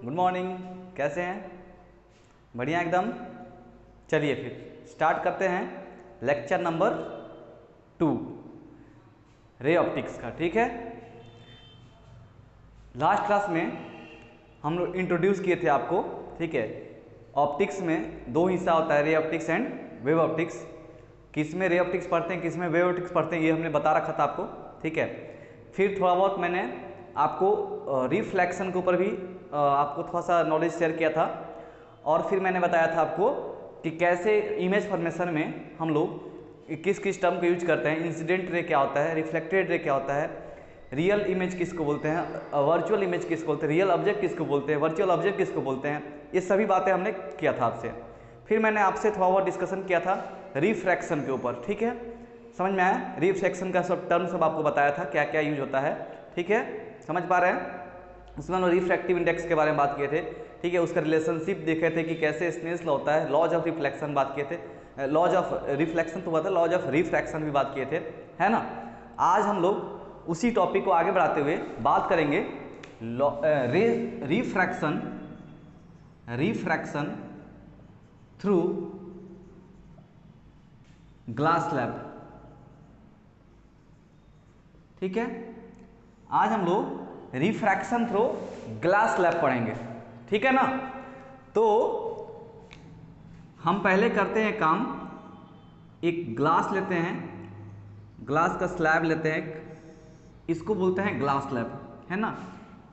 Good morning. कैसे हैं? बढ़िया एकदम। चलिए फिर स्टार्ट करते हैं लेक्चर नंबर 2 रे ऑप्टिक्स का। ठीक है, लास्ट क्लास में हम लोग इंट्रोड्यूस किए थे आपको। ठीक है, ऑप्टिक्स में दो हिस्सा होता है, ray optics and wave optics. किस में रे ऑप्टिक्स पढ़ते हैं, किस में वेव ऑप्टिक्स पढ़ते हैं, ये हमने बता रखा था आपको। ठीक है, फिर थोड़ा बहुत मैंने आपको रिफ्लेक्शन के ऊपर भी आपको थोड़ा सा नॉलेज शेयर किया था, और फिर मैंने बताया था आपको कि कैसे इमेज फॉर्मेशन में हम लोग किस किस टर्म को यूज करते हैं। इंसिडेंट रे क्या होता है, रिफ्लेक्टेड रे क्या होता है, रियल इमेज किसको बोलते हैं, वर्चुअल इमेज किसको बोलते हैं, रियल ऑब्जेक्ट किसको बोलते हैं, वर्चुअल ऑब्जेक्ट किसको बोलते हैं, ये सभी बातें हमने किया था आपसे। फिर मैंने आपसे थोड़ा बहुत डिस्कशन किया था रिफ्रैक्शन के ऊपर। ठीक है, समझ में आया? रिफ्रैक्शन का सब टर्म सब आपको बताया था क्या क्या यूज होता है। ठीक है, समझ पा रहे हैं? उसमें हम रिफ्रैक्टिव इंडेक्स के बारे में बात किए थे। ठीक है, उसका रिलेशनशिप देखे थे कि कैसे स्नेल्स लॉ होता है, लॉज ऑफ रिफ्लेक्शन बात किए थे, लॉज ऑफ रिफ्लेक्शन तो बताया, लॉज ऑफ रिफ्रैक्शन भी बात किए थे, है ना। आज हम लोग उसी टॉपिक को आगे बढ़ाते हुए बात करेंगे रिफ्रैक्शन थ्रू ग्लास स्लैब। ठीक है, आज हम लोग रिफ्रैक्शन थ्रू ग्लास स्लैब पढ़ेंगे। ठीक है ना। तो हम पहले करते हैं काम, एक ग्लास लेते हैं, ग्लास का स्लैब लेते हैं, इसको बोलते हैं ग्लास स्लैब, है ना।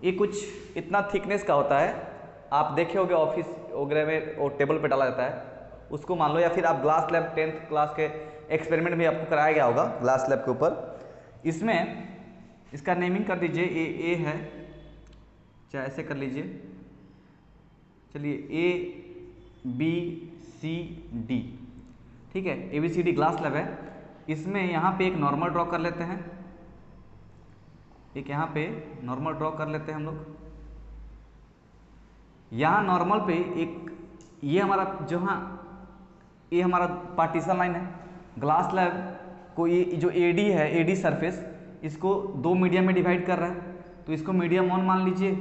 ये कुछ इतना थिकनेस का होता है, आप देखे होंगे ऑफिस वगैरह में वो टेबल पे डाला जाता है, उसको मान लो, या फिर आप ग्लास स्लैब 10th क्लास के एक्सपेरिमेंट में आपको कराया गया होगा ग्लास स्लैब के ऊपर। इसमें इसका नेमिंग कर दीजिए, ए है, चाहे ऐसे कर लीजिए। चलिए ABCD। ठीक है, ABCD ग्लास स्लैब है। इसमें यहाँ पे एक नॉर्मल ड्रॉ कर लेते हैं, एक यहाँ पे नॉर्मल ड्रॉ कर लेते हैं हम लोग। यहाँ नॉर्मल पे एक ये हमारा ये हमारा पार्टीशन लाइन है। ग्लास स्लैब को ये जो AD है, AD सरफेस, इसको दो मीडियम में डिवाइड कर रहा है, तो इसको मीडियम 1 मान लीजिए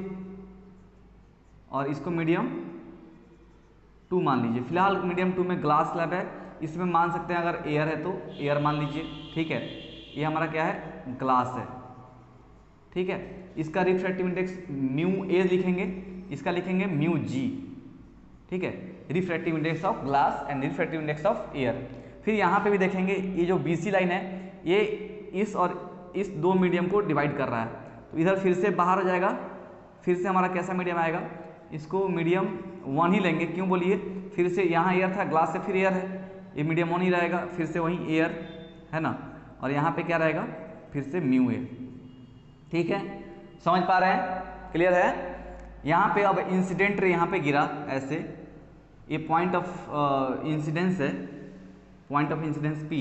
और इसको मीडियम 2 मान लीजिए। फिलहाल मीडियम 2 में ग्लास स्लैब है, इसमें मान सकते हैं अगर एयर है तो एयर मान लीजिए। ठीक है, ये हमारा क्या है, ग्लास है। ठीक है, इसका रिफ्रैक्टिव इंडेक्स म्यू ए लिखेंगे, इसका लिखेंगे म्यू जी। ठीक है, refractive index of glass and refractive index of air. फिर यहाँ पे भी देखेंगे, ये जो BC लाइन है, ये इस और इस दो मीडियम को डिवाइड कर रहा है, तो इधर फिर से बाहर हो जाएगा, फिर से हमारा कैसा मीडियम आएगा, इसको मीडियम 1 ही लेंगे। क्यों बोलिए, फिर से यहाँ एयर था, ग्लास से फिर एयर है, ये मीडियम 1 ही रहेगा, फिर से वहीं एयर, है ना। और यहाँ पे क्या रहेगा, फिर से म्यू ए। ठीक है, समझ पा रहे हैं? क्लियर है? यहाँ पे अब इंसिडेंट रे यहाँ पे गिरा ऐसे, ये पॉइंट ऑफ इंसिडेंस है, पॉइंट ऑफ इंसिडेंस P,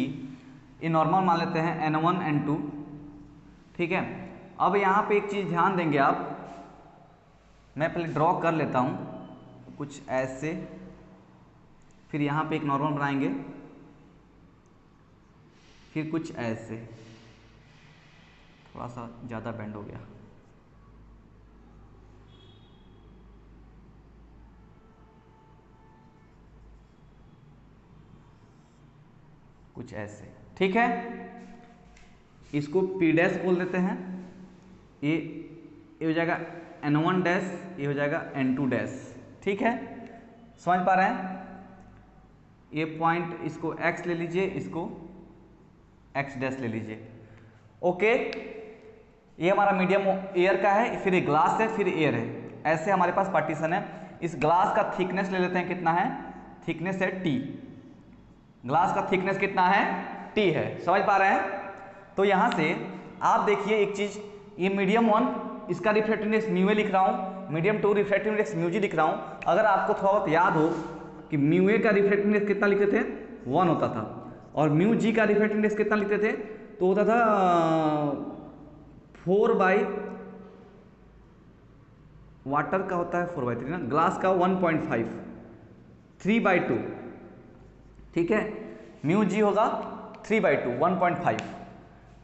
ये नॉर्मल मान लेते हैं N1 N2। ठीक है, अब यहाँ पे एक चीज़ ध्यान देंगे आप, मैं पहले ड्रॉ कर लेता हूँ कुछ ऐसे, फिर यहाँ पे एक नॉर्मल बनाएंगे, फिर कुछ ऐसे, थोड़ा सा ज़्यादा बेंड हो गया, कुछ ऐसे। ठीक है, इसको P डैश बोल देते हैं, ये हो जाएगा N1 डैश, ये हो जाएगा N2 डैश। ठीक है, समझ पा रहे हैं? ये पॉइंट इसको X ले लीजिए, इसको X डैश ले लीजिए। ओके, ये हमारा मीडियम एयर का है, फिर ये ग्लास है, फिर एयर है, ऐसे हमारे पास पार्टीशन है। इस ग्लास का थिकनेस ले लेते हैं, कितना है, थिकनेस है T। ग्लास का थिकनेस कितना है, T है। समझ पा रहे हैं? तो यहाँ से आप देखिए एक चीज़, ये मीडियम 1 इसका रिफ्रैक्टिव इंडेक्स म्यू ए लिख रहा हूँ, medium 2 refractive index mu G लिख रहा हूँ। अगर आपको थोड़ा बहुत याद हो कि म्यू ए का रिफ्रैक्टिव इंडेक्स कितना लिखते थे, 1 होता था, और म्यू जी का रिफ्रैक्टिव इंडेक्स कितना लिखते थे, तो होता था 4/, वाटर का होता है 4/3 ना, ग्लास का 1.5, 3/2। ठीक है, म्यू जी होगा 3/2, 1.5,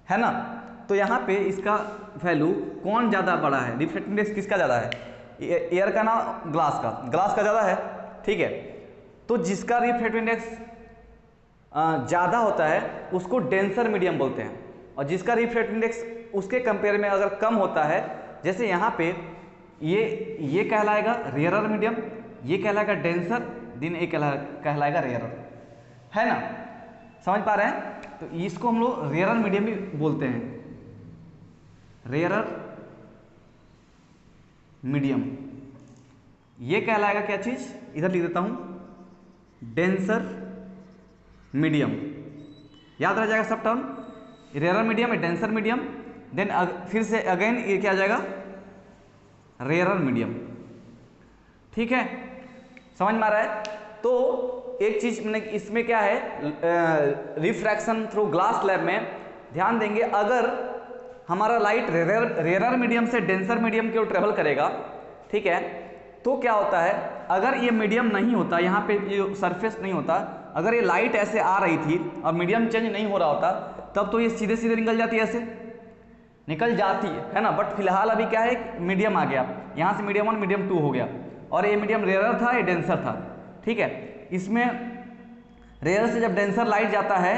है ना। तो यहाँ पे इसका वैल्यू कौन ज़्यादा बड़ा है, रिफ्रैक्टिव इंडेक्स किसका ज़्यादा है, एयर का ना ग्लास का ज़्यादा है, ठीक है। तो जिसका रिफ्रैक्टिव इंडेक्स ज़्यादा होता है उसको डेंसर मीडियम बोलते हैं, और जिसका रिफ्रैक्टिव इंडेक्स उसके कंपेयर में अगर कम होता है, जैसे यहाँ पे ये कहलाएगा रेयरर मीडियम, ये कहलाएगा डेंसर, दिन ये कहलाएगा रेयरर, है ना, समझ पा रहे हैं। तो इसको हम लोग रेयरर मीडियम भी बोलते हैं, रेयरर मीडियम। ये कहलाएगा क्या चीज, इधर लिख देता हूं, डेंसर मीडियम, याद रह जाएगा सब टर्म, रेयरर मीडियम है, डेंसर मीडियम, देन फिर से अगेन ये क्या आ जाएगा, रेयरर मीडियम, ठीक है, समझ में आ रहा है। तो एक चीज मैंने इसमें क्या है, रिफ्रैक्शन थ्रू ग्लास स्लैब में ध्यान देंगे, अगर हमारा लाइट रेयरर मीडियम से डेंसर मीडियम की ओर ट्रेवल करेगा, ठीक है, तो क्या होता है, अगर ये मीडियम नहीं होता, यहाँ पे ये सरफेस नहीं होता, अगर ये लाइट ऐसे आ रही थी और मीडियम चेंज नहीं हो रहा होता, तब तो ये सीधे सीधे निकल जाती है, ऐसे निकल जाती है ना। बट फिलहाल अभी क्या है, मीडियम आ गया, यहाँ से मीडियम 1 मीडियम 2 हो गया, और ये मीडियम रेयरर था, ये डेंसर था, ठीक है। इसमें रेयरर से जब डेंसर लाइट जाता है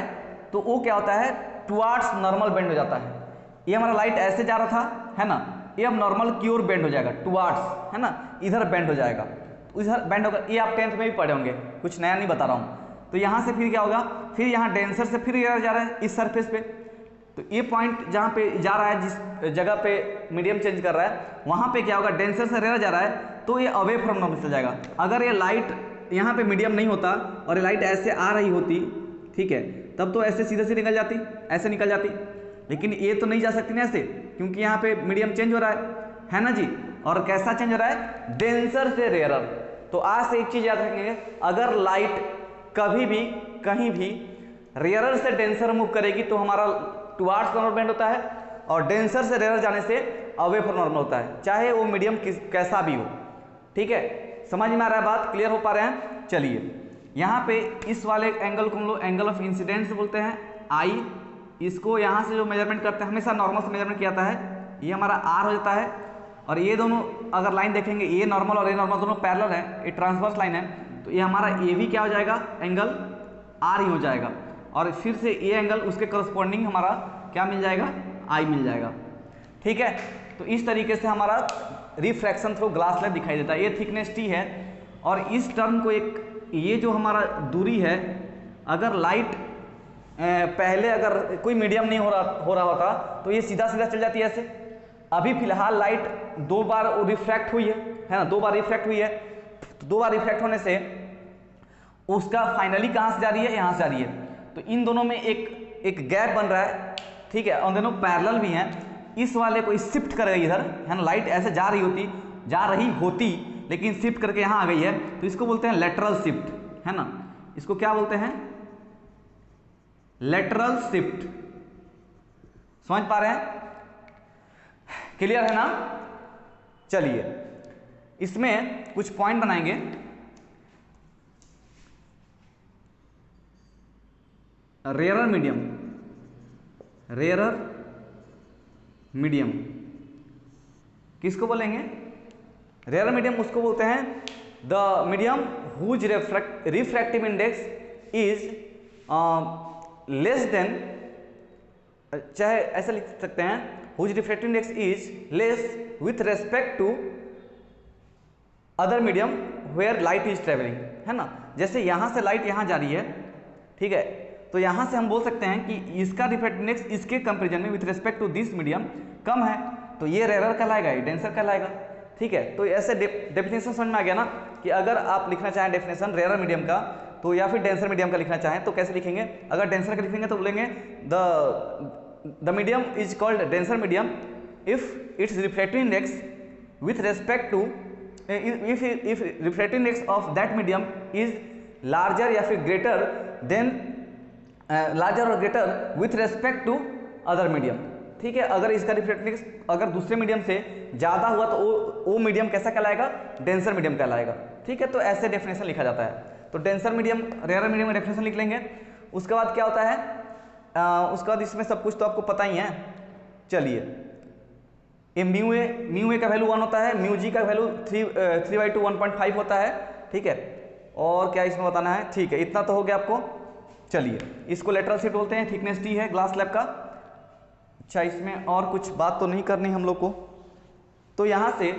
तो वो क्या होता है, टुवार्ड्स नॉर्मल बेंड हो जाता है। ये हमारा लाइट ऐसे जा रहा था, है ना, ये अब नॉर्मल की ओर बेंड हो जाएगा, टुवार्ड्स, है ना, इधर बेंड हो जाएगा, तो इधर बेंड होगा। ये आप 10th में भी पढ़े होंगे, कुछ नया नहीं बता रहा हूँ। तो यहाँ से फिर क्या होगा, फिर यहाँ डेंसर से फिर रेयरर जा रहा है इस सरफेस पे, तो ये पॉइंट जहाँ पे जा रहा है, जिस जगह पे मीडियम चेंज कर रहा है, वहाँ पे क्या होगा, डेंसर से रेयरर जा रहा है, तो ये अवे फ्रॉम नॉर्मल चल जाएगा। अगर ये लाइट यहाँ पे मीडियम नहीं होता और ये लाइट ऐसे आ रही होती, ठीक है, तब तो ऐसे सीधे से निकल जाती, ऐसे निकल जाती, लेकिन ये तो नहीं जा सकती ना ऐसे, क्योंकि यहाँ पे मीडियम चेंज हो रहा है ना जी। और कैसा चेंज हो रहा है, डेंसर से रेयरर। तो आज से एक चीज याद रखेंगे, अगर लाइट कभी भी कहीं भी रेयरर से डेंसर मूव करेगी तो हमारा टुवार्ड्स नॉर्मल बेंड होता है, और डेंसर से रेयरर जाने से अवे फ्रॉम नॉर्मल होता है, चाहे वो मीडियम कैसा भी हो, ठीक है। समझ में आ रहा है बात, क्लियर हो पा रहे हैं। चलिए यहाँ पे इस वाले एंगल को हम लोग एंगल ऑफ इंसिडेंस बोलते हैं, आई। इसको यहाँ से जो मेजरमेंट करते हैं, हमेशा नॉर्मल से मेजरमेंट किया जाता है, ये हमारा आर हो जाता है, और ये दोनों अगर लाइन देखेंगे, ये नॉर्मल और ये नॉर्मल दोनों पैरेलल है, ये ट्रांसवर्स लाइन है, तो ये हमारा ए भी क्या हो जाएगा, एंगल आर ही हो जाएगा, और फिर से ये एंगल उसके करस्पॉन्डिंग हमारा क्या मिल जाएगा, आई मिल जाएगा, ठीक है। तो इस तरीके से हमारा रिफ्रैक्शन थ्रू ग्लास स्लैब दिखाई देता है। ये थिकनेस टी है, और इस टर्म को एक, ये जो हमारा दूरी है, अगर लाइट पहले अगर कोई मीडियम नहीं हो रहा होता तो ये सीधा सीधा चल जाती है ऐसे। अभी फिलहाल लाइट 2 बार रिफ्रैक्ट हुई है ना, 2 बार रिफ्रैक्ट हुई है, तो 2 बार रिफ्रैक्ट होने से उसका फाइनली कहाँ से जा रही है, यहाँ से जा रही है। तो इन दोनों में एक गैप बन रहा है, ठीक है, और दोनों पैरेलल भी हैं। इस वाले को शिफ्ट कर गई इधर, है ना, लाइट ऐसे जा रही होती लेकिन शिफ्ट करके यहाँ आ गई है, तो इसको बोलते हैं लेटरल शिफ्ट, है ना। इसको क्या बोलते हैं, लेटरल शिफ्ट। समझ पा रहे हैं, क्लियर है ना। चलिए इसमें कुछ पॉइंट बनाएंगे। रेयरर मीडियम किसको बोलेंगे, रेयरर मीडियम उसको बोलते हैं the medium whose refractive index is less than, चाहे ऐसा लिख सकते हैं, whose refractive index is less with respect to other medium where light is travelling, है ना। जैसे यहां से लाइट यहां जा रही है, ठीक है, तो यहां से हम बोल सकते हैं कि इसका रिफ्रैक्टिव इंडेक्स इसके कंपैरिजन में with respect to this medium कम है, तो ये रेयरर कहलाएगा, ये डेंसर कहलाएगा, ठीक है। तो ऐसे डेफिनेशन समझ में आ गया ना, कि अगर आप लिखना चाहें डेफिनेशन रेयरर मीडियम का, तो या फिर डेंसर मीडियम का लिखना चाहें तो कैसे लिखेंगे। अगर डेंसर का लिखेंगे तो बोलेंगे the medium is called denser medium if its refractive index with respect to, if refractive index of that medium is larger या फिर greater than larger or greater with respect to other medium, ठीक है। अगर इसका refractive index अगर दूसरे medium से ज़्यादा हुआ तो वो मीडियम कैसा कहलाएगा, डेंसर मीडियम कहलाएगा, ठीक है। तो ऐसे डेफिनेशन लिखा जाता है। तो डेंसर मीडियम, रेयरर मीडियम का डेफिनेशन लिख लेंगे। उसके बाद क्या होता है, उसके बाद इसमें सब कुछ तो आपको पता ही है। चलिए ये म्यू ए का वैल्यू 1 होता है, म्यू जी का वैल्यू 3/2 1.5 होता है, ठीक है। और क्या इसमें बताना है, ठीक है, इतना तो हो गया आपको। चलिए इसको लेटरल शिफ्ट बोलते हैं, थिकनेस टी है ग्लास स्लैब का। अच्छा, इसमें और कुछ बात तो नहीं करनी हम लोग को। तो यहाँ से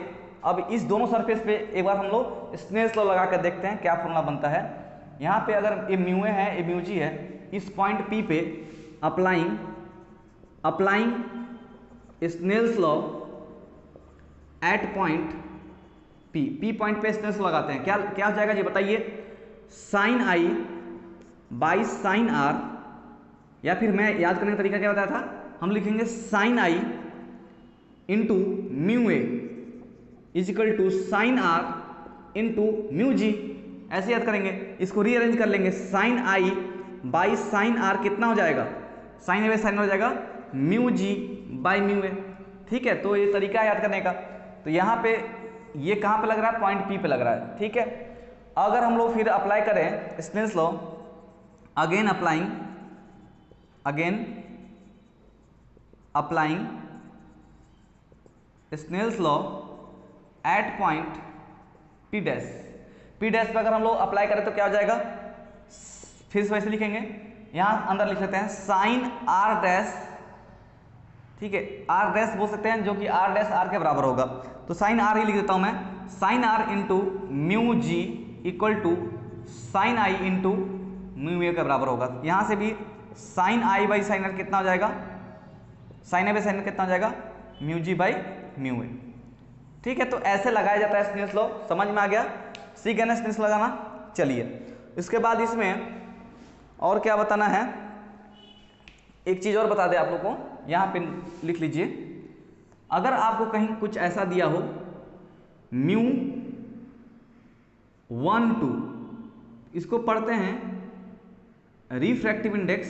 अब इस दोनों सरफेस पे एक बार हम लोग स्नेल्स लॉ लगा कर देखते हैं क्या फॉर्मूला बनता है। यहाँ पे अगर ये म्यू ए है, ये म्यू जी है, इस पॉइंट पी पे applying Snell's law at point P point पे स्नेल्स लॉ लगाते हैं, क्या हो जाएगा जी बताइए। Sine I by sine R, या फिर मैं याद करने का तरीका क्या बताया था, हम लिखेंगे sine I into mu A is equal to sine R into mu G, ऐसे याद करेंगे। इसको रीअरेंज कर लेंगे, sine I by sine R कितना हो जाएगा, साइन ए बाई साइन हो जाएगा mu G by mu A, ठीक है। तो ये तरीका है याद करने का। तो यहाँ पे ये कहाँ पे लग रहा है, पॉइंट पी पे लग रहा है, ठीक है। अगर हम लोग फिर अप्लाई करें Snell's law, again applying Snell's law at point P dash पे अगर हम लोग अप्लाई करें तो क्या हो जाएगा, फिर से वैसे लिखेंगे, यहाँ अंदर लिख सकते हैं साइन आर डैश, ठीक है, आर डैश बोल सकते हैं, जो कि आर डैश आर के बराबर होगा। तो साइन आर ही लिख देता हूँ मैं, sine R into mu G equal to sine I into mu A के बराबर होगा। यहाँ से भी sine I by sine R कितना हो जाएगा, sine I by sine R कितना हो जाएगा, mu G by mu A, ठीक है। तो ऐसे लगाया जाता है स्नेल्स लॉ, समझ में आ गया, सीख गए ना स्नेल्स लगाना। चलिए इसके बाद इसमें और क्या बताना है, एक चीज़ और बता दें आप लोग को, यहाँ पे लिख लीजिए। अगर आपको कहीं कुछ ऐसा दिया हो म्यू 1 2, इसको पढ़ते हैं रिफ्रैक्टिव इंडेक्स,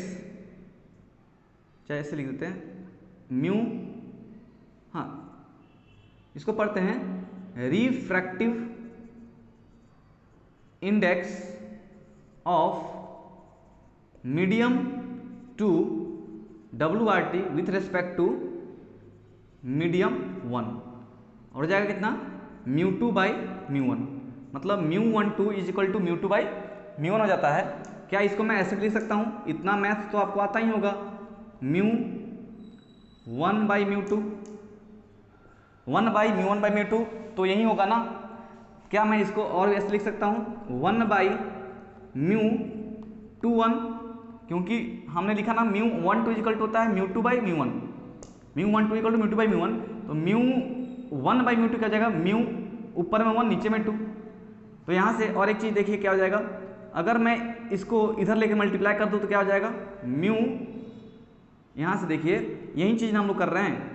चाहे ऐसे लिख देते हैं म्यू, हाँ इसको पढ़ते हैं refractive index of medium two WRT with respect to medium 1, और जाएगा कितना, म्यू 2 बाई म्यू 1, मतलब mu 1 2 is equal to mu 2 by mu 1 हो जाता है। क्या इसको मैं ऐसे लिख सकता हूँ, इतना मैथ तो आपको आता ही होगा, mu 1 by mu 2, 1 by mu 1 by mu 2, तो यही होगा ना। क्या मैं इसको और ऐसे लिख सकता हूँ 1 बाई म्यू 2 1, क्योंकि हमने लिखा ना म्यू 1 2 इक्वल टू होता है mu 2 by mu 1, mu 1 2 equal to mu 2 by mu 1, तो म्यू 1 बाई म्यू 2 क्या हो जाएगा, म्यू ऊपर में 1 नीचे में 2। तो यहाँ से और एक चीज़ देखिए क्या हो जाएगा, अगर मैं इसको इधर लेके मल्टीप्लाई कर दूँ तो क्या हो जाएगा, म्यू, यहाँ से देखिए यही चीज़ हम लोग कर रहे हैं,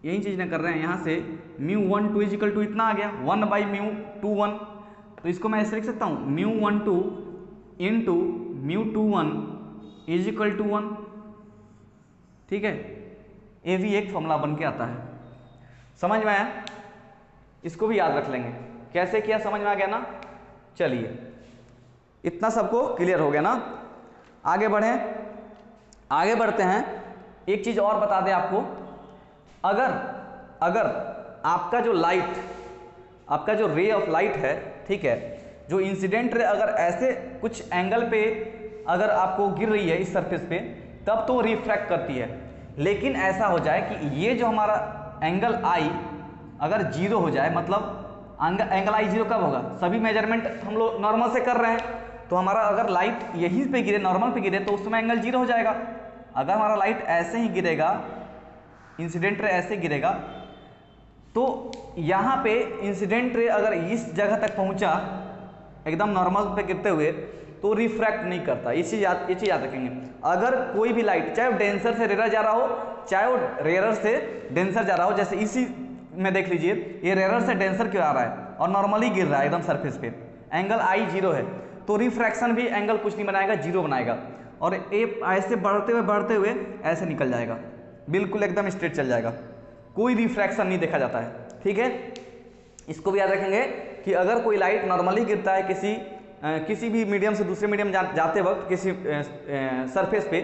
यही चीज़ ना कर रहे हैं, यहाँ से म्यू 1 2 इज इक्वल टू इतना आ गया 1 बाई म्यू 2 1, तो इसको मैं ऐसे लिख सकता हूँ mu 1 2 into mu 2 1 is equal to 1, ठीक है। ये भी एक फॉर्मूला बन के आता है, समझ में आया, इसको भी याद रख लेंगे, कैसे किया समझ में आ गया ना। चलिए इतना सबको क्लियर हो गया ना, आगे बढ़ते हैं। एक चीज़ और बता दें आपको, अगर आपका जो लाइट, आपका जो रे ऑफ लाइट है, ठीक है, जो इंसिडेंट रे अगर ऐसे कुछ एंगल पे अगर आपको गिर रही है इस सरफेस पे, तब तो रिफ्रैक्ट करती है। लेकिन ऐसा हो जाए कि ये जो हमारा एंगल आई अगर जीरो हो जाए, मतलब एंगल आई जीरो कब होगा, सभी मेजरमेंट हम लोग नॉर्मल से कर रहे हैं, तो हमारा अगर लाइट यहीं पे गिरे, नॉर्मल पे गिरे, तो उस समय एंगल जीरो हो जाएगा। अगर हमारा लाइट ऐसे ही गिरेगा, इंसिडेंट रे ऐसे गिरेगा, तो यहाँ पे इंसिडेंट रे अगर इस जगह तक पहुँचा एकदम नॉर्मल पे गिरते हुए, तो रिफ्रैक्ट नहीं करता। ये चीज़ याद रखेंगे। अगर कोई भी लाइट, चाहे वो डेंसर से रेयर जा रहा हो, चाहे वो रेयर से डेंसर जा रहा हो, जैसे इसी में देख लीजिए, ये रेयर से डेंसर क्यों आ रहा है और नॉर्मली गिर रहा है एकदम सरफेस पे, एंगल आई जीरो है, तो रिफ्रैक्शन भी एंगल कुछ नहीं बनाएगा, जीरो बनाएगा, और ये ऐसे बढ़ते हुए ऐसे निकल जाएगा, बिल्कुल एकदम स्ट्रेट चल जाएगा, कोई रिफ्रैक्शन नहीं देखा जाता है, ठीक है। इसको भी याद रखेंगे कि अगर कोई लाइट नॉर्मली गिरता है किसी भी मीडियम से दूसरे मीडियम जाते वक्त किसी सरफेस पे,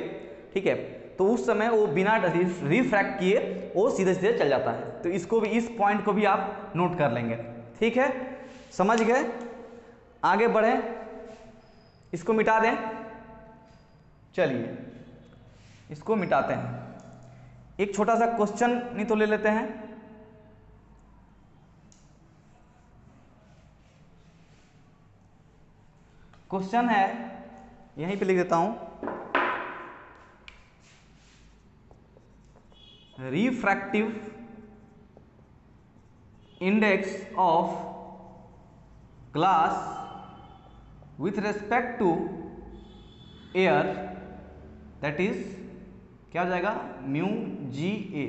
ठीक है, तो उस समय वो बिना रिफ्रैक्ट किए वो सीधे सीधे चल जाता है। तो इसको भी, इस पॉइंट को भी आप नोट कर लेंगे। ठीक है, समझ गए? आगे बढ़ें, इसको मिटा दें। चलिए इसको मिटाते हैं। एक छोटा सा क्वेश्चन नहीं तो ले लेते हैं। क्वेश्चन है, यहीं पे लिख देता हूं, refractive index of glass with respect to air, that is क्या हो जाएगा, mu G A.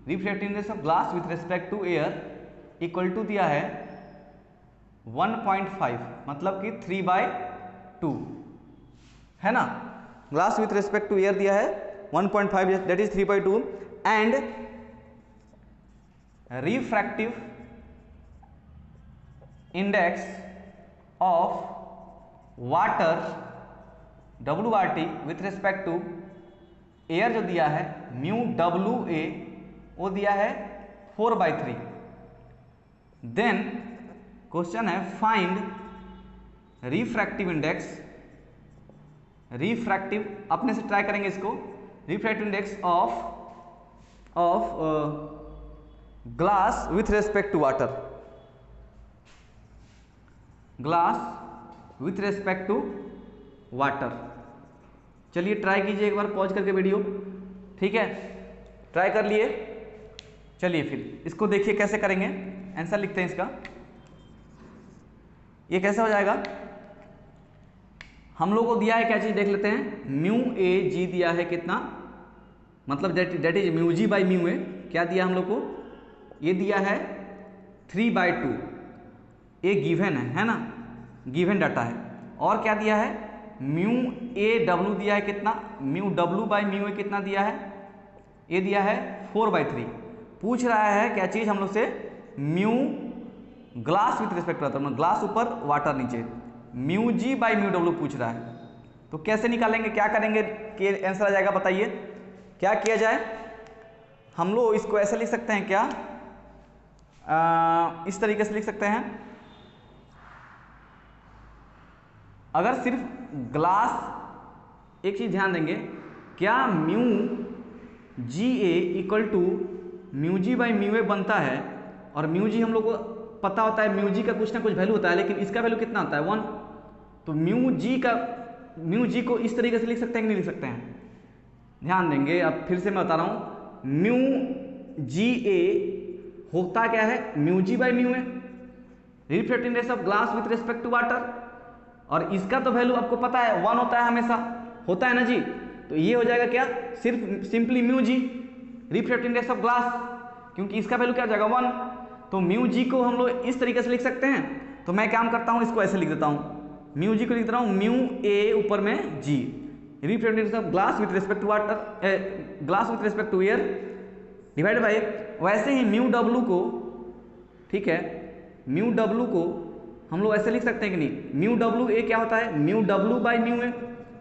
Refractive index of glass with respect to air equal to दिया है 1.5, मतलब कि 3/2 है ना। Glass with respect to air दिया है 1.5, that is 3/2, and refractive index of water WRT with respect to air जो दिया है म्यू WA, वो दिया है 4/3। देन क्वेश्चन है फाइंड रिफ्रैक्टिव इंडेक्स, रिफ्रैक्टिव अपने से ट्राई करेंगे इसको, refractive index of glass with respect to water, glass with respect to water. चलिए ट्राई कीजिए एक बार पॉज करके वीडियो। ठीक है, ट्राई कर लिए। चलिए फिर इसको देखिए कैसे करेंगे, आंसर लिखते हैं इसका। ये कैसे हो जाएगा, हम लोग को दिया है क्या चीज देख लेते हैं, म्यू ए जी दिया है कितना, मतलब that is mu G by mu A. क्या दिया हम लोग को, ये दिया है 3/2, ये गिवन है ना, गिवन डाटा है। और क्या दिया है, म्यू ए डब्ल्यू दिया है कितना, म्यू डब्ल्यू बाई म्यू ए कितना दिया है, ये दिया है 4/3। पूछ रहा है क्या चीज हम लोग से, mu glass with respect to water, glass ऊपर वाटर नीचे, mu G by mu W पूछ रहा है। तो कैसे निकालेंगे, क्या करेंगे कि आंसर आ जाएगा, बताइए क्या किया जाए। हम लोग इसको ऐसे लिख सकते हैं क्या, इस तरीके से लिख सकते हैं, अगर सिर्फ ग्लास, एक चीज ध्यान देंगे, क्या mu G A equal to mu G by mu A बनता है, और म्यू जी हम लोग को पता होता है, म्यू जी का कुछ ना कुछ वैल्यू होता है, लेकिन इसका वैल्यू कितना होता है 1। तो म्यू जी को इस तरीके से लिख सकते हैं कि नहीं लिख सकते हैं, ध्यान देंगे। अब फिर से मैं बता रहा हूं, म्यू जी ए होता क्या है, mu G by mu A, refractive index of glass with respect to water, और इसका तो वैल्यू आपको पता है 1 होता है, हमेशा होता है ना जी। तो ये हो जाएगा क्या, सिर्फ simply mu G refractive index of glass, क्योंकि इसका वैल्यू क्या हो जाएगा 1। तो म्यू जी को हम लोग इस तरीके से लिख सकते हैं। तो मैं काम करता हूं, इसको ऐसे लिख देता हूं, म्यू जी को लिख रहा हूं म्यू ए ऊपर में G, refractive index of glass with respect to water, glass with respect to air divided by, वैसे ही म्यू डब्ल्यू को, ठीक है, म्यू डब्ल्यू को हम लोग ऐसे लिख सकते हैं कि नहीं, म्यू डब्ल्यू ए क्या होता है, म्यू डब्ल्यू बाई म्यू ए,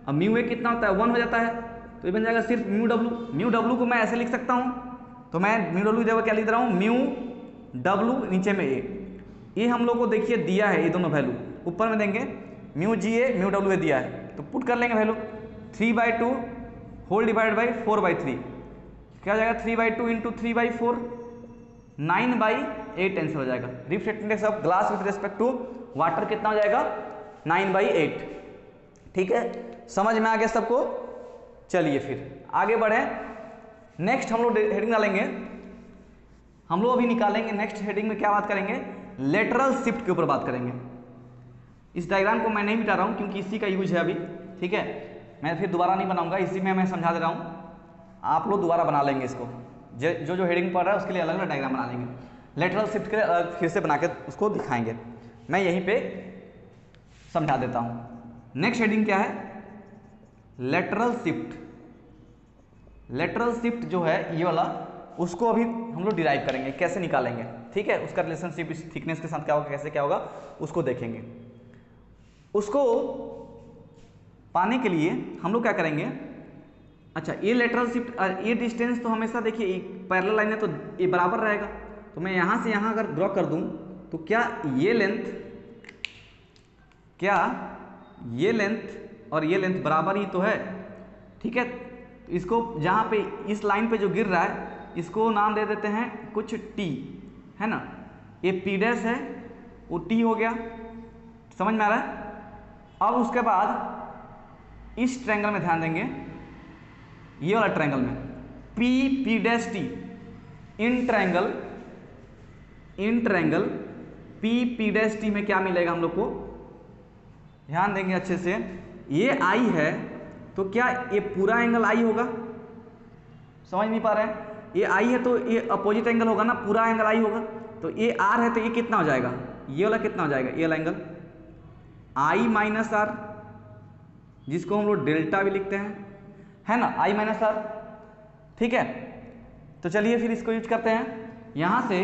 अब म्यू ए कितना होता है 1 हो जाता है, तो ये बन जाएगा सिर्फ म्यू डब्ल्यू। म्यू डब्ल्यू को मैं ऐसे लिख सकता हूँ, तो मैं म्यू डब्ल्यू जगह क्या लिख रहा हूँ, म्यू डब्ल्यू नीचे में ए। ये हम लोग को देखिए दिया है, ये दोनों वैल्यू ऊपर में देंगे, mu G A mu W A दिया है, तो पुट कर लेंगे वैल्यू 3/2 होल डिवाइड बाई 4/3, क्या हो जाएगा 3/2 इंटू 3/4, 9/8 आंसर हो जाएगा। Refractive index of glass with respect to water कितना हो जाएगा, 9/8। ठीक है, समझ में आ गया सबको। चलिए फिर आगे बढ़े, नेक्स्ट हम लोग हेडिंग डालेंगे, हम लोग अभी निकालेंगे नेक्स्ट हेडिंग में क्या बात करेंगे, लेटरल शिफ्ट के ऊपर बात करेंगे। इस डायग्राम को मैं नहीं मिटा रहा हूं क्योंकि इसी का यूज है अभी, ठीक है, मैं फिर दोबारा नहीं बनाऊंगा, इसी में मैं समझा दे रहा हूं, आप लोग दोबारा बना लेंगे इसको, जो हेडिंग पढ़ रहा है उसके लिए अलग अलग डायग्राम बना लेंगे, लेटरल शिफ्ट के लिए अलग फिर से बना के उसको दिखाएंगे। मैं यहीं पे समझा देता हूं। नेक्स्ट हेडिंग क्या है, लेटरल शिफ्ट। लेटरल शिफ्ट जो है ये वाला, उसको अभी हम लोग डिराइव करेंगे, कैसे निकालेंगे, ठीक है, उसका रिलेशनशिप इस थिकनेस के साथ क्या होगा, कैसे क्या होगा उसको देखेंगे। उसको पाने के लिए हम लोग क्या करेंगे, अच्छा ये लेटरल शिफ्ट, ये डिस्टेंस तो हमेशा देखिए पैरेलल लाइन है तो ये बराबर रहेगा, तो मैं यहाँ से यहाँ अगर ड्रॉ कर दूँ तो क्या ये लेंथ और ये लेंथ बराबर ही तो है, ठीक है। तो इसको जहाँ पे इस लाइन पे जो गिर रहा है इसको नाम दे देते हैं कुछ टी, है ना, ये पी डैश है वो टी हो गया, समझ में आ रहा है। अब उसके बाद इस ट्रायंगल में ध्यान देंगे, ये वाला ट्रायंगल में P dash T, in triangle P dash T में क्या मिलेगा हम लोग को, ध्यान देंगे अच्छे से। ये आई है तो क्या ये पूरा एंगल आई होगा, समझ नहीं पा रहे हैं, ये आई है तो ये अपोजिट एंगल होगा ना, पूरा एंगल आई होगा। तो ये आर है तो ये कितना हो जाएगा, ये वाला कितना हो जाएगा, ये वाला एंगल आई माइनस आर, जिसको हम लोग डेल्टा भी लिखते हैं, है ना, आई माइनस आर, ठीक है। तो चलिए फिर इसको यूज करते हैं। यहाँ से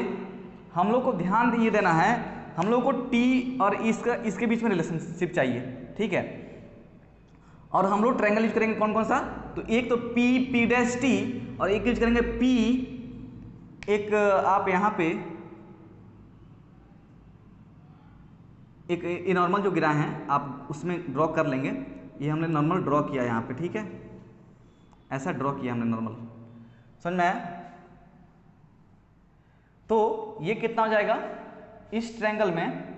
हम लोग को ध्यान ये देना है, हम लोग को टी और इसके बीच में रिलेशनशिप चाहिए, ठीक है। और हम लोग ट्रायंगल यूज करेंगे कौन कौन सा, तो एक तो पी डैश टी और एक यूज करेंगे पी, एक आप यहाँ पे एक नॉर्मल जो गिरा है आप उसमें ड्रॉ कर लेंगे, ये हमने नॉर्मल ड्रॉ किया यहाँ पे, ठीक है, ऐसा ड्रॉ किया हमने नॉर्मल, समझ में आया। तो ये कितना हो जाएगा इस ट्रायंगल में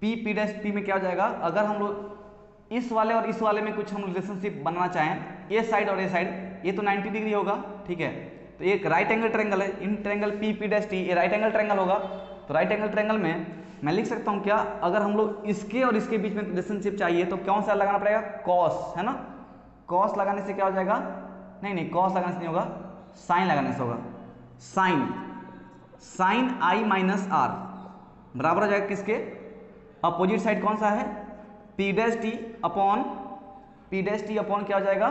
पी डैश पी में क्या हो जाएगा, अगर हम लोग इस वाले और इस वाले में कुछ हम रिलेशनशिप बनाना चाहें, ये साइड और ये साइड, ये तो 90 डिग्री होगा, ठीक है। तो एक राइट एंगल ट्रायंगल है, in triangle P dash T, ये राइट एंगल ट्रायंगल होगा। तो राइट एंगल ट्रायंगल में मैं लिख सकता हूँ क्या, अगर हम लोग इसके और इसके बीच में रिलेशनशिप चाहिए तो कौन सा लगाना पड़ेगा, कॉस, है ना। कॉस लगाने से क्या हो जाएगा, नहीं कॉस लगाने से नहीं होगा, साइन लगाने से होगा, साइन आई माइनस आर बराबर हो जाएगा किसके, अपोजिट साइड कौन सा है, पी डैश टी अपॉन क्या हो जाएगा,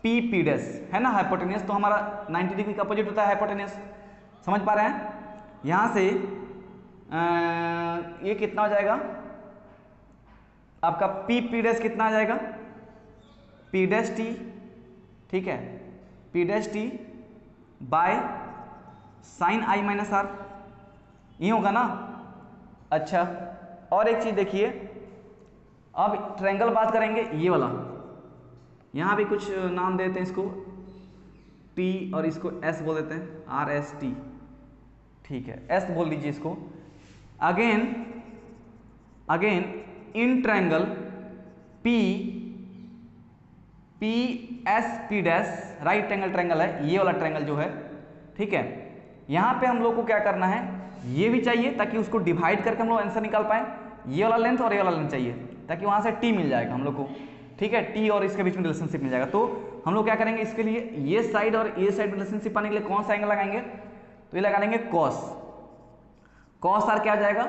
पी डैश, है ना। हाइपोटेन्यूस तो हमारा 90 डिग्री का अपोजिट होता है हाइपोटेन्यूस, समझ पा रहे हैं। यहाँ से ये कितना हो जाएगा आपका पी डैश कितना आ जाएगा, पी डैश टी, ठीक है, P dash T by sine I minus R, ये होगा ना। अच्छा और एक चीज देखिए, अब ट्रायंगल बात करेंगे ये वाला, यहाँ भी कुछ नाम देते हैं इसको टी और इसको एस बोल देते हैं, आर एस टी, ठीक है, एस बोल दीजिए इसको। Again in triangle P S P dash, right angle triangle है ये वाला ट्रायंगल जो है, ठीक है। यहाँ पे हम लोग को क्या करना है, ये भी चाहिए ताकि उसको डिवाइड करके हम लोग आंसर निकाल पाए, ये वाला लेंथ और ये वाला लेंथ चाहिए ताकि वहाँ से टी मिल जाएगा हम लोग को, ठीक है, टी और इसके बीच में रिलेशनशिप मिल जाएगा। तो हम लोग क्या करेंगे, इसके लिए ये साइड और ये साइड रिलेशनशिप पाने के लिए कौन सा एंगल लगाएंगे, तो ये लगा लेंगे कॉस, कॉस आर क्या आ जाएगा,